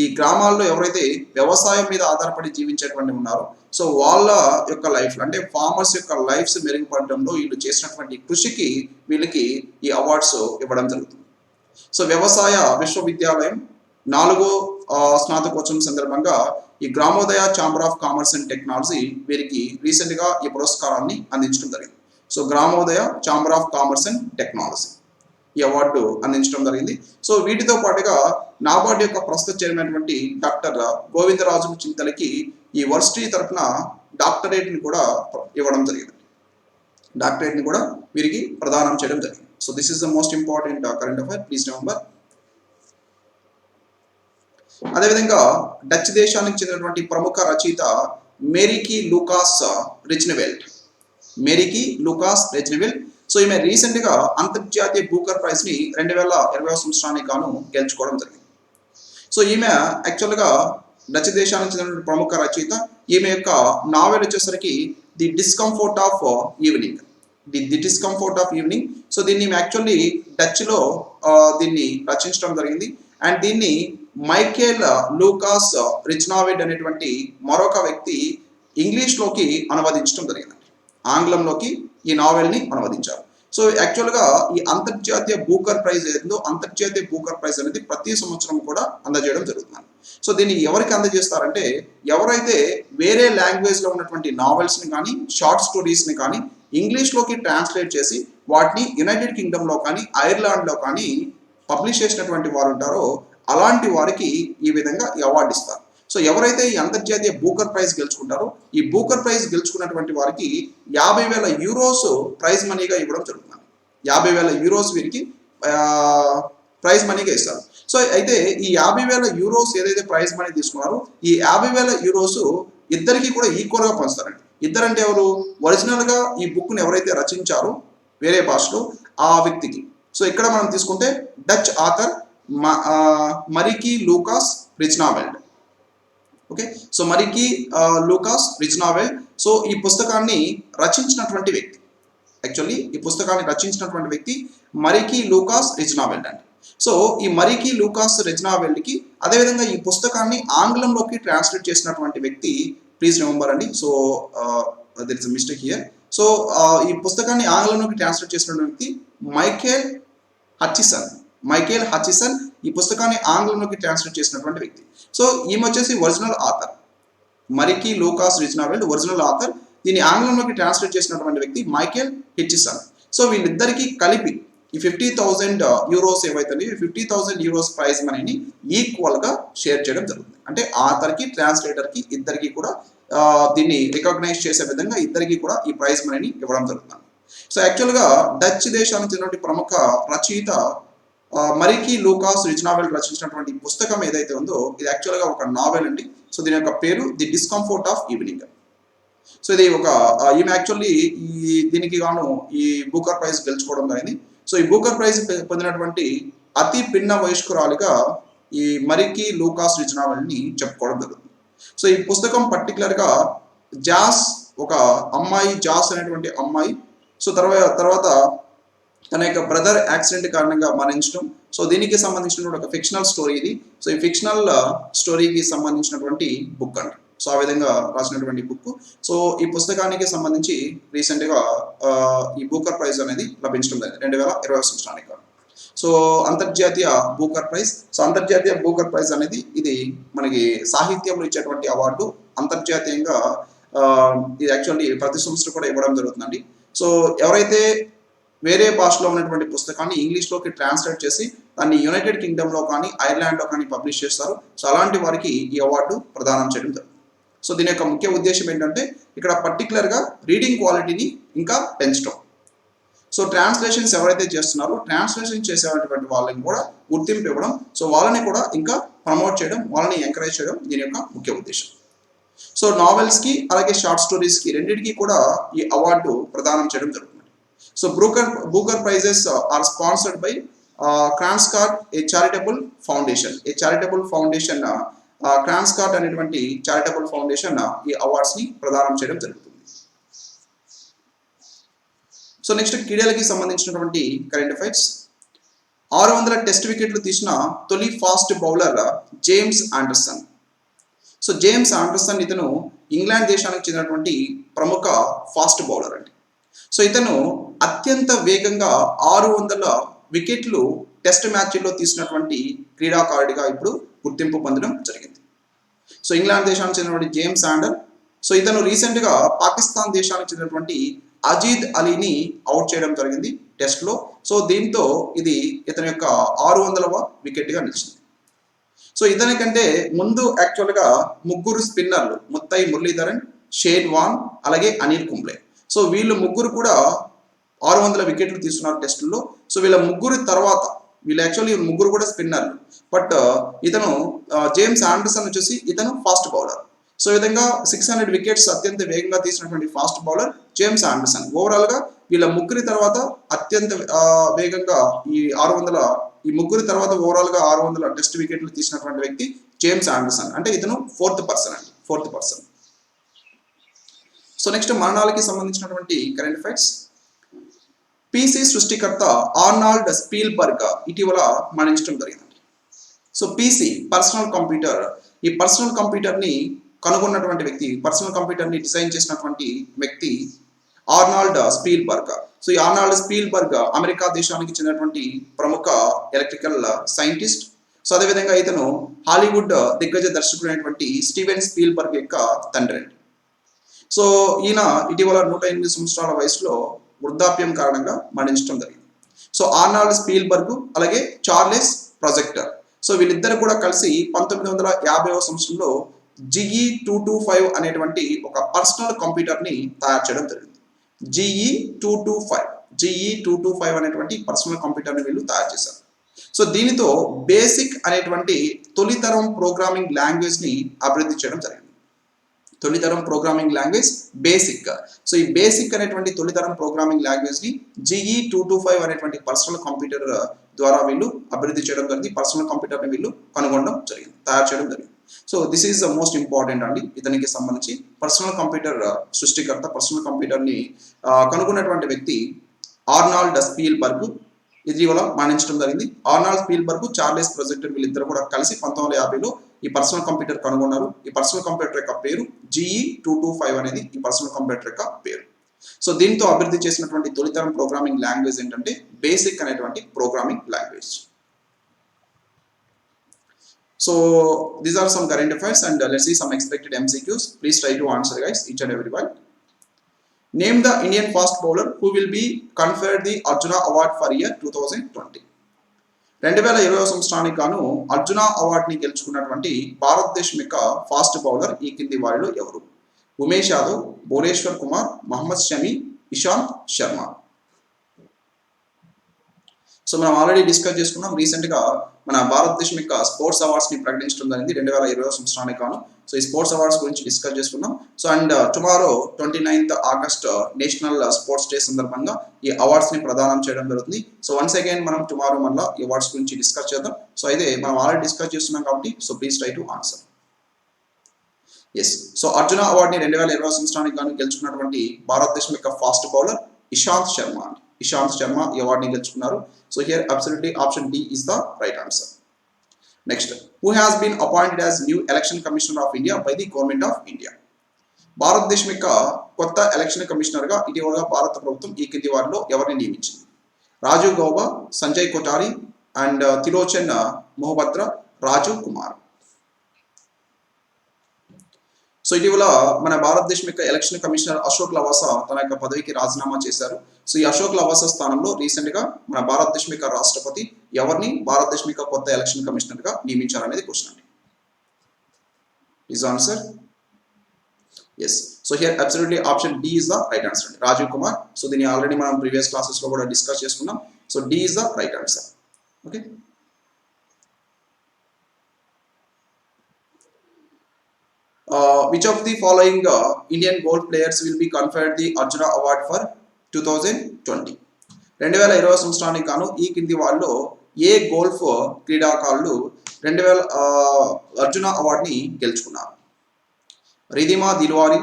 ఈ గ్రామాల్లో ఎవరైతే వ్యవసాయం మీద ఆధారపడి జీవించేటువంటి ఉన్నారో, సో వాళ్ళ యొక్క లైఫ్ అంటే ఫార్మర్స్ యొక్క లైఫ్స్ మెరుగుపడడంలో వీళ్ళు చేసినటువంటి కృషికి వీళ్ళకి ఈ అవార్డ్స్ ఇవ్వడం జరుగుతుంది. సో వ్యవసాయ విశ్వవిద్యాలయం 4వ స్నాతకోత్సవం సందర్భంగా ఈ Gramodaya chamber of commerce and technology వీరికి రీసెంట్గా ఈ పురస్కారాన్ని అందించడం జరిగింది. So Gramodaya chamber of commerce and technology ఈ అవార్డు అందించడం జరిగింది. సో వీటితో పాటుగా నాబార్డ్ యొక్క ప్రస్తుత చైర్మన్ అటువంటి డాక్టర్ గోవిందరాజు చింతలకి ఈ వర్సిటీ తరఫున డాక్టరేట్ని కూడా ఇవ్వడం జరిగింది. డాక్టరేట్ని కూడా వీరికి ప్రదానం చేయడం జరిగింది. So this is the most important current affair, please remember. అదేవిధంగా డచ్ దేశానికి చెందినటువంటి ప్రముఖ రచయిత మేరీకి లూకాస్ రిచ్నెవెల్ట్. మేరీకి లూకాస్ రిచ్నెవెల్ట్. సో ఈమె రీసెంట్గా అంతర్జాతీయ బూకర్ ప్రైజ్ని 2020 సంవత్సరానికి గాను గెలుచుకోవడం జరిగింది. సో ఈమె యాక్చువల్గా డచ్ దేశానికి చెందినటువంటి ప్రముఖ రచయిత. ఈమె యొక్క నావెల్ వచ్చేసరికి the discomfort of evening. The discomfort of evening. So దీన్ని యాక్చువల్లీ డచ్లో దీన్ని రచించడం జరిగింది. అండ్ దీన్ని మైకేల్ లూకాస్ రిచ్నెవెల్ట్ అనేటువంటి మరొక వ్యక్తి ఇంగ్లీష్లోకి అనువదించడం జరిగింది. ఆంగ్లంలోకి ఈ నావెల్ని అనువదించారు. సో యాక్చువల్గా ఈ అంతర్జాతీయ బూకర్ ప్రైజ్ ఏదో, అంతర్జాతీయ బూకర్ ప్రైజ్ అనేది ప్రతి సంవత్సరం కూడా అందజేయడం జరుగుతుంది. సో దీన్ని ఎవరికి అందజేస్తారంటే ఎవరైతే వేరే లాంగ్వేజ్లో ఉన్నటువంటి నావెల్స్ని కానీ షార్ట్ స్టోరీస్ని కానీ ఇంగ్లీష్లోకి ట్రాన్స్లేట్ చేసి వాటిని యునైటెడ్ కింగ్డమ్లో కానీ ఐర్లాండ్లో కానీ పబ్లిష్ చేసినటువంటి వారు ఉంటారో అలాంటి వారికి ఈ విధంగా ఈ అవార్డు ఇస్తారు. సో ఎవరైతే ఈ అంతర్జాతీయ బూకర్ ప్రైజ్ గెలుచుకుంటారో ఈ బూకర్ ప్రైజ్ గెలుచుకున్నటువంటి వారికి 50,000 యూరోస్ ప్రైజ్ మనీగా ఇవ్వడం జరుగుతుంది. 50,000 యూరోస్ వీరికి ప్రైజ్ మనీగా ఇస్తారు. సో అయితే ఈ 50,000 యూరోస్ ఏదైతే ప్రైజ్ మనీ తీసుకున్నారో ఈ 50,000 యూరోస్ ఇద్దరికి కూడా ఈక్వల్గా పంచుతారండి. ఇద్దరంటే ఎవరు? ఒరిజినల్గా ఈ బుక్ని ఎవరైతే రచించారో వేరే భాషలో ఆ వ్యక్తికి. సో ఇక్కడ మనం తీసుకుంటే డచ్ ఆథర్ మరీకి లూకాస్ రిచ్నెవెల్ట్. ఓకే, సో మరీకి లూకాస్ రిచ్నెవెల్ట్. సో ఈ పుస్తకాన్ని రచించినటువంటి వ్యక్తి, యాక్చువల్లీ ఈ పుస్తకాన్ని రచించినటువంటి వ్యక్తి మరీకి లూకాస్ రిచ్నెవెల్ట్ అండి. సో ఈ మరీకి లూకాస్ రిచ్నెవెల్ట్కి అదేవిధంగా ఈ పుస్తకాన్ని ఆంగ్లంలోకి ట్రాన్స్లేట్ చేసినటువంటి వ్యక్తి, ప్లీజ్ రిమెంబర్ అండి. So there is a mistake here. So ఈ పుస్తకాన్ని ఆంగ్లంలోకి ట్రాన్స్లేట్ చేసినటువంటి వ్యక్తి మైకేల్ హచిసన్ ఈ పుస్తకాన్ని ఆంగ్లంలోకి ట్రాన్స్లేట్ చేసినటువంటి వ్యక్తి. సో ఈమె వచ్చేసి ఒరిజినల్ ఆథర్. మరీకి లూకాస్ రిచ్నెవెల్ట్ ఒరిజినల్ ఆథర్. దీన్ని ఆంగ్లంలోకి ట్రాన్స్లేట్ చేసినటువంటి వ్యక్తి మైకేల్ హచిసన్. సో వీళ్ళిద్దరికీ కలిపి ఈ 50,000 యూరోస్ ఏవైతే 50,000 యూరోస్ ప్రైజ్ మనీని ఈక్వల్గా షేర్ చేయడం జరుగుతుంది. అంటే ఆథర్కి ట్రాన్స్లేటర్కి ఇద్దరికి కూడా దీన్ని రికగ్నైజ్ చేసే విధంగా ఇద్దరికి కూడా ఈ ప్రైజ్ మనీని ఇవ్వడం జరుగుతుంది. సో యాక్చువల్గా డచ్ దేశానికి చెందినటువంటి ప్రముఖ రచయిత మరీకి లూకాస్ రిచ్నెవెల్ట్ రచించినటువంటి పుస్తకం ఏదైతే ఉందో ఇది యాక్చువల్గా ఒక నావెల్ అండి. సో దీని యొక్క పేరు the discomfort of evening. So ఇది ఒక ఈమె యాక్చువల్లీ దీనికి గాను ఈ బూకర్ ప్రైజ్ గెలుచుకోవడం జరిగింది. సో ఈ బూకర్ ప్రైజ్ పొందినటువంటి అతి పిన్న వయస్కురాలిగా ఈ మరికి లూకాస్ రిజ్నావెల్ని చెప్పుకోవడం జరుగుతుంది. సో ఈ పుస్తకం పర్టికులర్గా జాస్, ఒక అమ్మాయి, జాస్ అనేటువంటి అమ్మాయి, సో తర్వాత తన యొక్క బ్రదర్ యాక్సిడెంట్ కారణంగా మరణించడం. సో దీనికి సంబంధించినటువంటి ఒక ఫిక్షనల్ స్టోరీ ఇది. సో ఈ ఫిక్షనల్ స్టోరీకి సంబంధించినటువంటి బుక్ అండి. సో ఆ విధంగా రాసినటువంటి బుక్. సో ఈ పుస్తకానికి సంబంధించి రీసెంట్గా ఈ బూకర్ ప్రైజ్ అనేది లభించడం జరిగింది 2020 సంవత్సరానికి. సో అంతర్జాతీయ బూకర్ ప్రైజ్. సో అంతర్జాతీయ బూకర్ ప్రైజ్ అనేది ఇది మనకి సాహిత్యంలో ఇచ్చేటువంటి అవార్డు. అంతర్జాతీయంగా ఇది యాక్చువల్లీ ప్రతి సంవత్సరం కూడా ఇవ్వడం జరుగుతుందండి. సో ఎవరైతే వేరే భాషలో ఉన్నటువంటి పుస్తకాన్ని ఇంగ్లీష్లోకి ట్రాన్స్లేట్ చేసి దాన్ని యునైటెడ్ కింగ్డమ్లో కానీ ఐర్లాండ్లో కానీ పబ్లిష్ చేస్తారు. సో అలాంటి వారికి ఈ అవార్డు ప్రదానం చేయడం జరుగుతుంది. సో దీని యొక్క ముఖ్య ఉద్దేశం ఏంటంటే ఇక్కడ పర్టికులర్గా రీడింగ్ క్వాలిటీని ఇంకా పెంచడం. సో ట్రాన్స్లేషన్స్ ఎవరైతే చేస్తున్నారో ట్రాన్స్లేషన్ చేసేటువంటి వాళ్ళని కూడా గుర్తింపు ఇవ్వడం, సో వాళ్ళని కూడా ఇంకా ప్రమోట్ చేయడం, వాళ్ళని ఎంకరేజ్ చేయడం దీని యొక్క ముఖ్య ఉద్దేశం. సో నావెల్స్కి అలాగే షార్ట్ స్టోరీస్కి రెండింటికి కూడా ఈ అవార్డు ప్రదానం చేయడం జరుగుతుంది. So Booker prizes are sponsored by Crankstart, a charitable foundation. Crankstart అనేటువంటి చారిటబుల్ ఫౌండేషన్ ఈ అవార్డ్స్ని ప్రదానం చేయడం జరుగుతుంది. సో నెక్స్ట్ క్రీడలకి సంబంధించినటువంటి కరెంట్ అఫైర్స్. 600 టెస్ట్ వికెట్లు తీసిన తొలి fast bowler James Anderson. So James Anderson ఇతను ఇంగ్లాండ్ దేశానికి చెందినటువంటి ప్రముఖ ఫాస్ట్ బౌలర్ అండి. సో ఇతను అత్యంత వేగంగా 600 వికెట్లు టెస్ట్ మ్యాచ్ల్లో తీసినటువంటి క్రీడాకారుడిగా ఇప్పుడు గుర్తింపు పొందడం జరిగింది. సో ఇంగ్లాండ్ దేశానికి చెందినటువంటి జేమ్స్ ఆండర్. సో ఇతను రీసెంట్గా పాకిస్తాన్ దేశానికి చెందినటువంటి అజీద్ అలీని అవుట్ చేయడం జరిగింది టెస్ట్లో. సో దీంతో ఇది ఇతని యొక్క 600వ వికెట్గా నిలిచింది. సో ఇతనికంటే ముందు యాక్చువల్గా ముగ్గురు స్పిన్నర్లు, ముత్తై మురళీధరన్, షేన్ వాన్, అలాగే అనిల్ కుంబ్లే. సో వీళ్ళు ముగ్గురు కూడా 600 వికెట్లు తీసుకున్నారు టెస్టుల్లో. సో వీళ్ళ ముగ్గురు తర్వాత వీళ్ళు యాక్చువల్లీ ముగ్గురు కూడా స్పిన్నర్లు, బట్ ఇతను జేమ్స్ ఆండర్సన్ వచ్చేసి ఇతను ఫాస్ట్ బౌలర్. సో ఈ విధంగా 600 వికెట్స్ అత్యంత వేగంగా తీసినటువంటి ఫాస్ట్ బౌలర్ జేమ్స్ ఆండర్సన్. ఓవరాల్గా వీళ్ళ ముగ్గురి తర్వాత అత్యంత వేగంగా ఈ ముగ్గురి తర్వాత ఓవరాల్గా 600 టెస్ట్ వికెట్లు తీసినటువంటి వ్యక్తి జేమ్స్ ఆండర్సన్. అంటే ఇతను ఫోర్త్ పర్సన్. సో నెక్స్ట్ మరణాలకి సంబంధించినటువంటి కరెంట్ అఫైర్స్. పీసీ సృష్టికర్త ఆర్నాల్డ్ స్పీల్బర్గ్ ఇటీవల మరణించడం జరిగింది. సో పీసీ పర్సనల్ కంప్యూటర్, ఈ పర్సనల్ కంప్యూటర్ని కనుగొన్నటువంటి వ్యక్తి, పర్సనల్ కంప్యూటర్ని డిజైన్ చేసినటువంటి వ్యక్తి ఆర్నాల్డ్ స్పీల్బర్గ్. సో ఈ ఆర్నాల్డ్ స్పీల్బర్గ్ అమెరికా దేశానికి చెందినటువంటి ప్రముఖ ఎలక్ట్రికల్ సైంటిస్ట్. సో అదేవిధంగా ఇతను హాలీవుడ్ దిగ్గజ దర్శకుడైనటువంటి స్టీవెన్ స్పీల్బర్గ్ యొక్క తండ్రి. సో ఈయన ఇటీవల 108 సంవత్సరాల వయసులో వృద్ధాప్యం కారణంగా మరణించడం జరిగింది. సో ఆర్నాల్డ్ స్పీల్బర్గ్ అలాగే చార్లెస్ ప్రొజెక్టర్. సో వీళ్ళిద్దరు కూడా కలిసి 1950వ సంవత్సరంలో GE225 అనేటువంటి ఒక పర్సనల్ కంప్యూటర్ని తయారు చేయడం జరిగింది. GE225 అనేటువంటి పర్సనల్ కంప్యూటర్ని వీళ్ళు తయారు చేశారు. సో దీనితో బేసిక్ అనేటువంటి తొలితరం ప్రోగ్రామింగ్ లాంగ్వేజ్ని అభివృద్ధి చేయడం జరిగింది. తొలితరం ప్రోగ్రామింగ్ లాంగ్వేజ్ బేసిక్. సో ఈ బేసిక్ అనేటువంటి తొలితరం ప్రోగ్రామింగ్ లాంగ్వేజ్ని GE225 అనేటువంటి పర్సనల్ కంప్యూటర్ ద్వారా వీళ్ళు అభివృద్ధి చేయడం జరిగింది. పర్సనల్ కంప్యూటర్ని వీళ్ళు కనుగొనడం జరిగింది, తయారు చేయడం జరిగింది. So this is the most important అండి. ఇతనికి సంబంధించి పర్సనల్ కంప్యూటర్ సృష్టికర్త, పర్సనల్ కంప్యూటర్ని కనుగొన్నటువంటి వ్యక్తి ఆర్నాల్డ్ స్పీల్బర్గ్ ఇటీవల మరణించడం జరిగింది. ఆర్నాల్డ్ స్పీల్బర్గ్, చార్లెస్ ప్రొజెక్టర్ వీళ్ళిద్దరు కూడా కలిసి 1950లో ఈ పర్సనల్ కంప్యూటర్ కనుగొన్నారు. ఈ పర్సనల్ కంప్యూటర్ యొక్క పేరు GE225 అనేది ఈ పర్సనల్ కంప్యూటర్ యొక్క పేరు. సో దీంతో అభివృద్ధి చేసినటువంటి తొలితరం ప్రోగ్రామింగ్ లాంగ్వేజ్ ఏంటంటే బేసిక్ అనేటువంటి programming language. So these are some current affairs and let's see some expected MCQs. Please try to answer guys, each and every one. Name the Indian fast bowler who will be conferred the Arjuna Award for year 2020. 2020 సంవత్సరానికి గాను అర్జున అవార్డుని గెలుచుకున్నటువంటి భారతదేశం యొక్క ఫాస్ట్ బౌలర్ ఈ కింది వారిలో ఎవరు? ఉమేష్ యాదవ్, భువనేశ్వర్ కుమార్, మహమ్మద్ షమి, ఇషాంత్ శర్మ. సో మనం ఆల్రెడీ డిస్కస్ చేసుకున్నాం. రీసెంట్గా మన భారతదేశం యొక్క స్పోర్ట్స్ అవార్డ్స్ని ప్రకటించడం జరిగింది 2020 సంవత్సరానికి గాను. సో ఈ స్పోర్ట్స్ అవార్డ్స్ గురించి డిస్కస్ చేసుకున్నాం. So and tomorrow 29th August national sports day సందర్భంగా ఈ అవార్డ్స్ని ప్రదానం చేయడం జరుగుతుంది. సో వన్స్ అగైన్ మనం టుమారో మళ్ళీ ఈ అవార్డ్స్ గురించి డిస్కస్ చేద్దాం. సో అయితే మనం ఆల్రెడీ డిస్కస్ చేస్తున్నాం కాబట్టి so please try to answer. Yes, so Arjuna అవార్డుని 2020 సంవత్సరానికి గాను గెలుచుకున్నటువంటి భారతదేశం యొక్క ఫాస్ట్ బౌలర్ ఇషాంత్ శర్మ. ఇషాంత్ శర్మ ఈ అవార్డుని గెలుచుకున్నారు. So here absolutely option D is the right answer. Next, who has been appointed as new election commissioner of India by the government of India. భారతదేశం యొక్క కొత్త ఎలక్షన్ కమిషనర్గా ఇటీవల భారత ప్రభుత్వం ఈ కింది వారిలో ఎవరిని నియమించింది? రాజీవ్ గౌబా, సంజయ్ కొఠారి అండ్ తిలోచన్ మొహబత్ర, రాజీవ్ కుమార్. సో ఇటీవల మన భారతదేశం యొక్క ఎలక్షన్ కమిషనర్ అశోక్ లవాసా తన యొక్క పదవికి రాజీనామా చేశారు. సో ఈ అశోక్ లవాసా స్థానంలో రీసెంట్గా మన భారతదేశం యొక్క రాష్ట్రపతి ఎవరిని భారతదేశం యొక్క కొత్త ఎలక్షన్ కమిషనర్గా నియమించారనేది క్వశ్చన్ అండి. Is answer yes. So here absolutely option D is the right answer అండి, రాజీవ్ కుమార్. సో దీన్ని ఆల్రెడీ మనం ప్రీవియస్ క్లాసెస్లో కూడా డిస్కస్ చేసుకున్నాం. So D is the right answer. Okay, which of the following Indian golf players will be conferred the Arjuna Award for 2020? 2020 సంవత్సరానికి గాను ఈ కింది వాళ్ళు ఏ గోల్ఫ్ క్రీడాకారులు 2000 అర్జున అవార్డుని గెలుచుకున్నారు? రిధిమా దిల్వారి,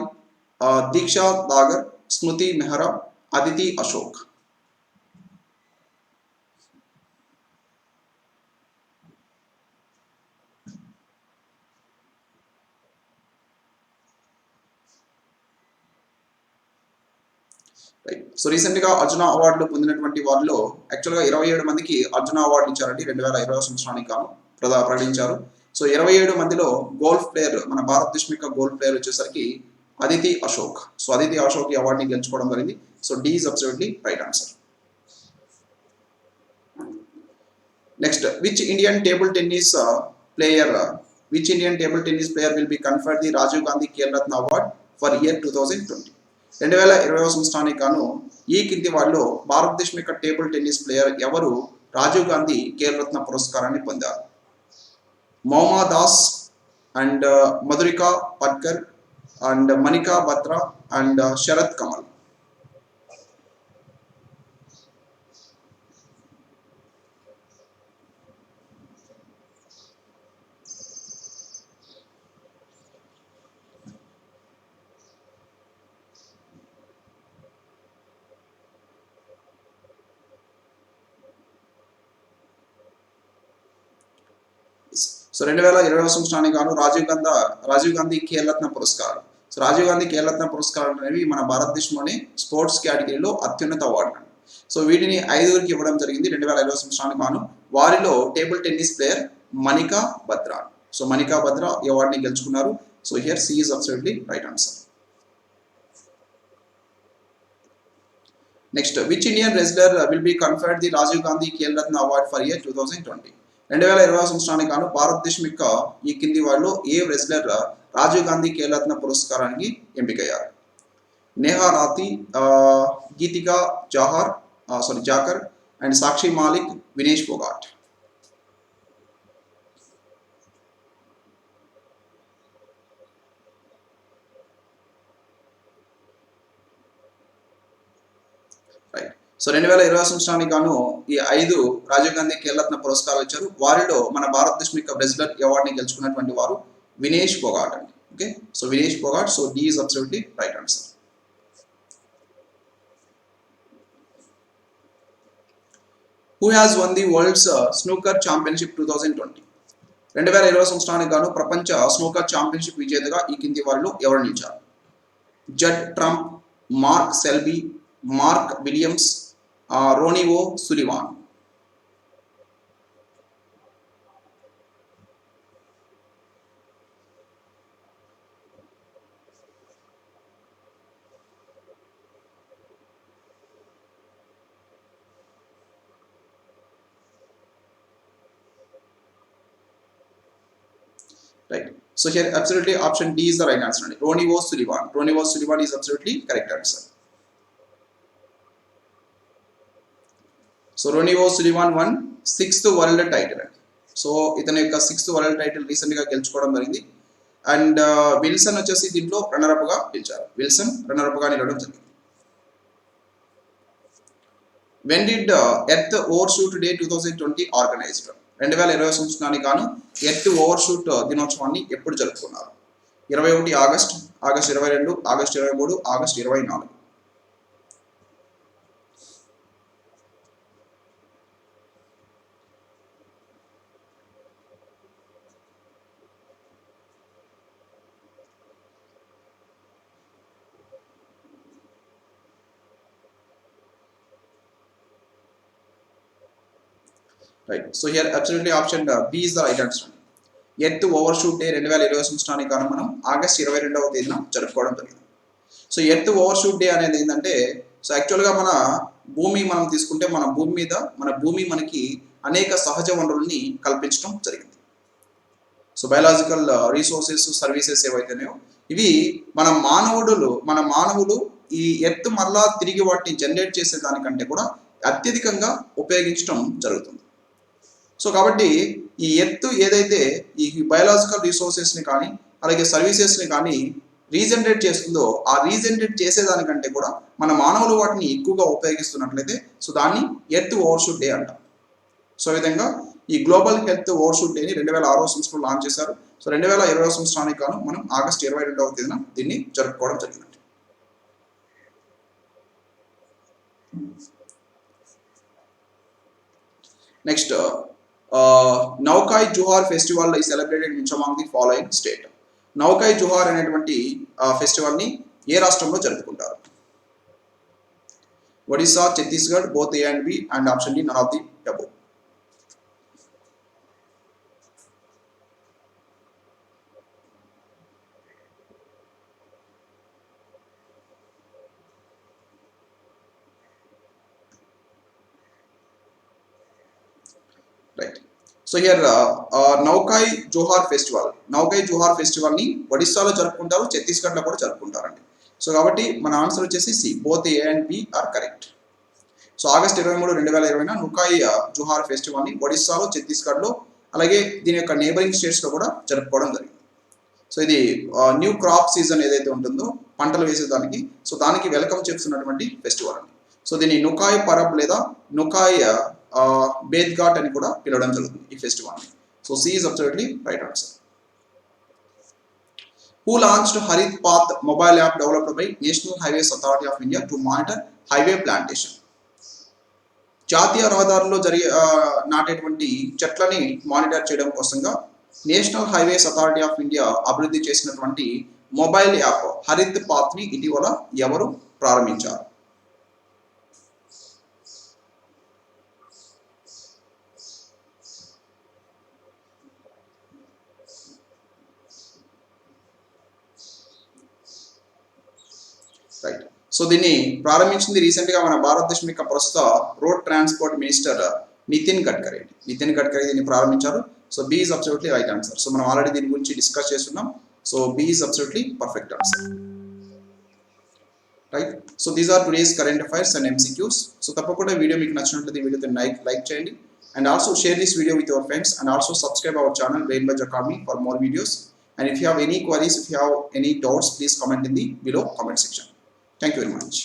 దీక్షా దాగర్, స్మృతి మెహ్రా, అదితి అశోక్. రైట్. సో రీసెంట్గా అర్జున అవార్డులు పొందినటువంటి వారిలో యాక్చువల్గా 27 మందికి అర్జున అవార్డు ఇచ్చారండి 2020 సంవత్సరానికి గాను ప్రకటించారు. సో 27 మందిలో గోల్ఫ్ ప్లేయర్, మన భారతదేశం యొక్క గోల్ఫ్ ప్లేయర్ వచ్చేసరికి అదితి అశోక్. సో అదితి అశోక్ ఈ అవార్డుని గెలుచుకోవడం జరిగింది. So D is absolutely right answer. Next, which Indian table tennis player will be conferred the Rajiv Gandhi Khel Ratna award for year 2020? 2020 సంవత్సరానికి గాను ఈ కింది వారిలో భారతదేశం యొక్క టేబుల్ టెన్నిస్ ప్లేయర్ ఎవరు రాజీవ్ గాంధీ ఖేల్ రత్న పురస్కారాన్ని పొందారు? Mouma Das and Madhurika Patkar and Manika Batra and Sharath Kamal. So 2020 సంవత్సరానికి గాను రాజీవ్ గాంధీ ఖేల్ రత్న పురస్కారం. సో రాజీవ్ గాంధీ ఖేల్ రత్న పురస్కారం అనేవి మన భారతదేశంలోని స్పోర్ట్స్ కేటగిరీలో అత్యున్నత అవార్డు. సో వీటిని 5గురికి ఇవ్వడం జరిగింది 2020 సంవత్సరానికి గాను. వారిలో table tennis player Manika Batra. So Manika Batra ఈ అవార్డుని గెలుచుకున్నారు. So here she is absolutely right answer. Next, which Indian wrestler will be conferred the Rajiv Gandhi Khel Ratna award for year 2020? 2020 సంవత్సరానికి గాను భారతదేశం యొక్క ఈ కింది వారిలో ఏ రెజ్లర్ రాజీవ్ గాంధీ ఖేల్ రత్న పురస్కారానికి ఎంపికయ్యారు? Neha Rathi, Geetika Jakhar and Sakshi Malik, Vinesh Phogat. Right. So 2020 సంవత్సరానికి గాను ఈ 5 రాజీవ్ గాంధీ ఖేల్ రత్న పురస్కారాలు ఇచ్చారు. వారిలో మన భారతదేశం యొక్క రెజ్లర్ అవార్డుని గెలుచుకున్నటువంటి వారు వినేష్ ఫోగాట్ అండి. Okay, so Vinesh Phogat. So D is absolutely right answer. Who has won the world's snooker championship 2020? 2020 సంవత్సరానికి గాను ప్రపంచ స్నూకర్ ఛాంపియన్షిప్ విజేతగా ఈ కింది వారిలో ఎవరు నిలిచారు? Judd Trump, Mark Selby, Mark Williams, Ronnie O'Sullivan. Right. So here absolutely option D is the right answer. Ronevo Sullivan. Ronevo Sullivan is absolutely correct answer. So Ronnie O'Sullivan won 6th world title అండి. సో ఇతని యొక్క 6th వరల్డ్ టైటిల్ రీసెంట్గా గెలుచుకోవడం జరిగింది. అండ్ విల్సన్ వచ్చేసి దీంట్లో రన్నరప్గా నిలిచారు. విల్సన్ రన్నరప్గా నిలవడం జరిగింది. When did earth overshoot day 2020 organised? 2020 సంవత్సరానికి గాను ఎర్త్ ఓవర్షూట్ దినోత్సవాన్ని ఎప్పుడు జరుపుకున్నారు? 21 August, August 22, August 23, August 24. Right. So here absolutely option B is the right answer. Earth overshoot day 2020 సంవత్సరానికి గాను మనం ఆగస్ట్ 22వ తేదీన జరుపుకోవడం జరిగింది. సో ఎర్త్ ఓవర్షూట్ డే అనేది ఏంటంటే, సో యాక్చువల్గా మన భూమి మనం తీసుకుంటే మన భూమి మీద మన భూమి మనకి అనేక సహజ వనరుల్ని కల్పించడం జరిగింది. సో బయలాజికల్ రీసోర్సెస్ సర్వీసెస్ ఏవైతేనేవో ఇవి మన మానవులు ఈ ఎర్త్ మరలా తిరిగి వాటిని జనరేట్ చేసే దానికంటే కూడా అత్యధికంగా ఉపయోగించడం జరుగుతుంది. సో కాబట్టి ఈ ఎర్త్ ఏదైతే ఈ బయలాజికల్ రిసోర్సెస్ని కానీ అలాగే సర్వీసెస్ని కానీ రీజనరేట్ చేస్తుందో ఆ రీజనరేట్ చేసేదానికంటే కూడా మన మానవులు వాటిని ఎక్కువగా ఉపయోగిస్తున్నట్లయితే సో దాన్ని ఎర్త్ ఓవర్షూట్ డే అంటాం. సో ఈ విధంగా ఈ గ్లోబల్ హెల్త్ ఓవర్షూట్ డేని 2006వ సంవత్సరంలో లాంచ్ చేశారు. సో 2020వ సంవత్సరానికి గాను మనం ఆగస్ట్ 22వ తేదీన దీన్ని జరుపుకోవడం జరిగింది. Next Nuakhai Juhar festival is celebrated in which among the following state? Nuakhai Juhar అనేటువంటి ఫెస్టివల్ని ఏ రాష్ట్రంలో జరుపుకుంటారు? Odisha, Chhattisgarh, both A and B, and option D none of the above. Right. So here Nuakhai Johar ఫెస్టివల్ని ఒడిస్సాలో జరుపుకుంటారు, ఛత్తీస్గఢ్లో కూడా జరుపుకుంటారండి. సో కాబట్టి మన ఆన్సర్ వచ్చేసి C, both A and B are correct. So August 23, 2020 Nuakhai Johar ఫెస్టివల్ని ఒడిస్సాలో, ఛత్తీస్గఢ్లో అలాగే దీని యొక్క నేబరింగ్ స్టేట్స్లో కూడా జరుపుకోవడం జరిగింది. సో ఇది న్యూ క్రాప్ సీజన్ ఏదైతే ఉంటుందో పంటలు వేసేదానికి, సో దానికి వెల్కమ్ చెప్తున్నటువంటి ఫెస్టివల్ అండి. సో దీన్ని నుకాయ్ పరబ్ లేదా నుకాయ్ బేద్ఘాట్ అని కూడా పిలవడం జరుగుతుంది ఈ festival. So C is absolutely right answer. Who launched Harit Path mobile app developed by National Highways Authority of India to monitor highway plantation? జాతీయ రహదారుల్లో నాటేటువంటి చెట్లని మానిటర్ చేయడం కోసంగా National Highways Authority of India అభివృద్ధి చేసినటువంటి మొబైల్ యాప్ హరిత్ పాత్ని ఇటీవల ఎవరు ప్రారంభించారు? రైట్. సో దీన్ని ప్రారంభించింది రీసెంట్గా మన భారతదేశం యొక్క ప్రస్తుత road transport minister Nitin Gadkari దీన్ని ప్రారంభించారు. So B is absolutely right answer. So మనం ఆల్రెడీ దీని గురించి డిస్కస్ చేస్తున్నాం. So B is absolutely perfect answer. Right. So these are today's current affairs and MCQs. So తప్పకుండా వీడియో మీకు నచ్చినట్లయితే ఈ వీడియోని లైక్ చేయండి, and also share this video with your friends, and also subscribe our channel BrainBudge Academy for more videos. And if you have any queries, if you have any doubts, please comment in the below comment section. Thank you very much.